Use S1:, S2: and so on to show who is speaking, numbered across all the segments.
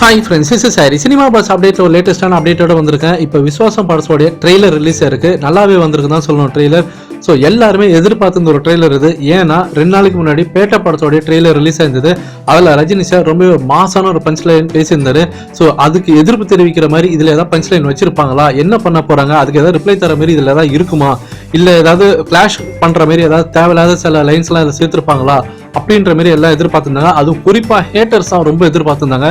S1: Hi friends, is சாரி cinema buzz அப்டேட்ல ஒரு லேட்டஸ்டான அப்டேட்டோட வந்திருக்கேன். இப்போ விஸ்வாசம் படத்தோடைய ட்ரெய்லர் ரிலீஸ் ஆயிருக்கு. நல்லாவே வந்திருக்கு தான் சொல்லணும் ட்ரெய்லர். ஸோ எல்லாருமே எதிர்பார்த்து ஒரு ட்ரெய்லர் இது. ஏன்னா 2 நாளைக்கு முன்னாடி பேட்ட படத்தோடைய ட்ரெய்லர் ரிலீஸ் ஆயிருந்தது. அதில் ரஜினி சார் ரொம்ப மாசான ஒரு பஞ்ச் லைன் பேசியிருந்தாரு. ஸோ அதுக்கு எதிர்ப்பு தெரிவிக்கிற மாதிரி இதில் ஏதாவது பஞ்ச் லைன் வச்சிருப்பாங்களா, என்ன பண்ண போறாங்க, அதுக்கு ஏதாவது ரிப்ளை தர மாதிரி இதில் ஏதாவது இருக்குமா, இல்லை ஏதாவது ஃபிளாஷ் பண்ற மாதிரி ஏதாவது தேவையில்லாத சில லைன்ஸ்லாம் இதில் சேர்த்துருப்பாங்களா அப்படின்ற மாதிரி எல்லாம் எதிர்பார்த்திருந்தாங்க. அதுவும் குறிப்பா ஹேட்டர்ஸ் தான் ரொம்ப எதிர்பார்த்திருந்தாங்க.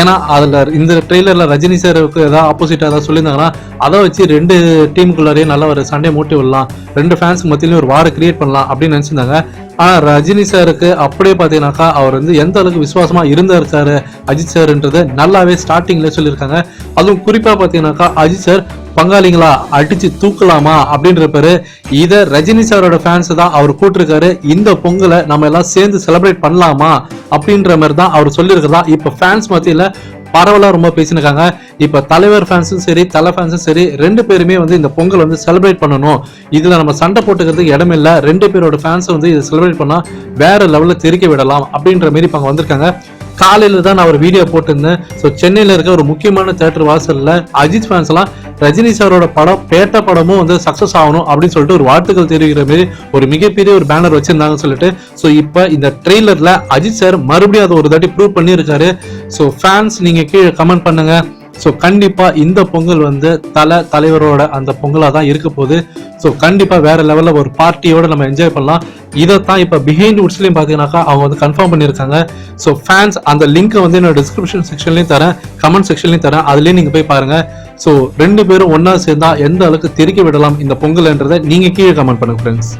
S1: ஏன்னா அதுல இந்த ட்ரெய்லர்ல ரஜினி சாருக்கு ஏதாவது ஆப்போசிட்டா ஏதாவது சொல்லியிருந்தாங்கன்னா அதை வச்சு 2 டீமுக்குள்ளாரையும் நல்ல ஒரு சண்டே மூட்டி விடலாம், 2 ஃபேன்ஸ் மத்தியிலும் ஒரு வார கிரியேட் பண்ணலாம் அப்படின்னு நினைச்சிருந்தாங்க. ஆனா ரஜினி சாருக்கு அப்படியே பாத்தீங்கன்னாக்கா அவர் எந்த அளவுக்கு விசுவாசமா இருக்காரு அஜித் சார்ன்றது நல்லாவே ஸ்டார்டிங்ல சொல்லியிருக்காங்க. அதுவும் குறிப்பா பாத்தீங்கன்னாக்கா அஜித் சார் பங்காளிங்களா அடிச்சு தூக்கலாமா அப்படின்ற பேரு இத ரஜினி சாரோட ஃபேன்ஸ் தான் அவர் கூட்டிருக்காரு. இந்த பொங்கலை நம்ம எல்லாம் சேர்ந்து செலிப்ரேட் பண்ணலாமா அப்படின்ற மாதிரி தான் அவர் சொல்லியிருக்கிறதா இப்ப ஃபேன்ஸ் மத்தியில பரவலா ரொம்ப பேசினிருக்காங்க. இப்ப தலைவர் ஃபேன்ஸும் சரி, தலை ஃபேன்ஸும் சரி, 2 பேருமே இந்த பொங்கல் செலிப்ரேட் பண்ணணும். இதுல நம்ம சண்டை போட்டுக்கிறதுக்கு இடம் இல்ல. 2 பேரோட ஃபேன்ஸ் இதை செலிப்ரேட் பண்ணா வேற லெவல்ல தெரிக்க விடலாம் அப்படின்ற மாதிரி இப்ப வந்திருக்காங்க. காலையில தான் நான் ஒரு வீடியோ போட்டிருந்தேன். ஸோ சென்னையில இருக்க ஒரு முக்கியமான தியேட்டர் வாசல்ல அஜித் ஃபேன்ஸ் எல்லாம் ரஜினி சாரோட படம் பேட்ட படமும் சக்சஸ் ஆகணும் அப்படின்னு சொல்லிட்டு ஒரு வாழ்த்துக்கள் தெரிவிக்கிற மாதிரி ஒரு மிகப்பெரிய ஒரு பேனர் வச்சிருந்தாங்கன்னு சொல்லிட்டு. ஸோ இப்போ இந்த ட்ரெய்லர்ல அஜித் சார் மறுபடியும் அதை ஒரு தாட்டி ப்ரூவ் பண்ணியிருக்காரு. ஸோ ஃபேன்ஸ் நீங்க கீழே கமெண்ட் பண்ணுங்க. ஸோ கண்டிப்பா இந்த பொங்கல் தலைவரோட அந்த பொங்கலா தான் இருக்க போகுது. ஸோ கண்டிப்பா வேற லெவல்ல ஒரு பார்ட்டியோட நம்ம என்ஜாய் பண்ணலாம். இதைத்தான் இப்ப பிஹைண்ட் வுட்ஸ்லயும் பாத்தீங்கன்னாக்கா அவங்க கன்ஃபார்ம் பண்ணிருக்காங்க. ஸோ ஃபேன்ஸ் அந்த லிங்க் என்னோட டிஸ்கிரிப்ஷன் செக்ஷன்லயும் தரேன், கமெண்ட் செக்ஷன்லயும் தரேன், அதுலயும் நீங்க போய் பாருங்க. ஸோ 2 பேரும் ஒன்னா சேர்ந்தா எந்த அளவுக்கு தெரிக்க விடலாம் இந்த பொங்கல்ன்றதை நீங்க கீழே கமெண்ட் பண்ணுங்க ஃப்ரெண்ட்ஸ்.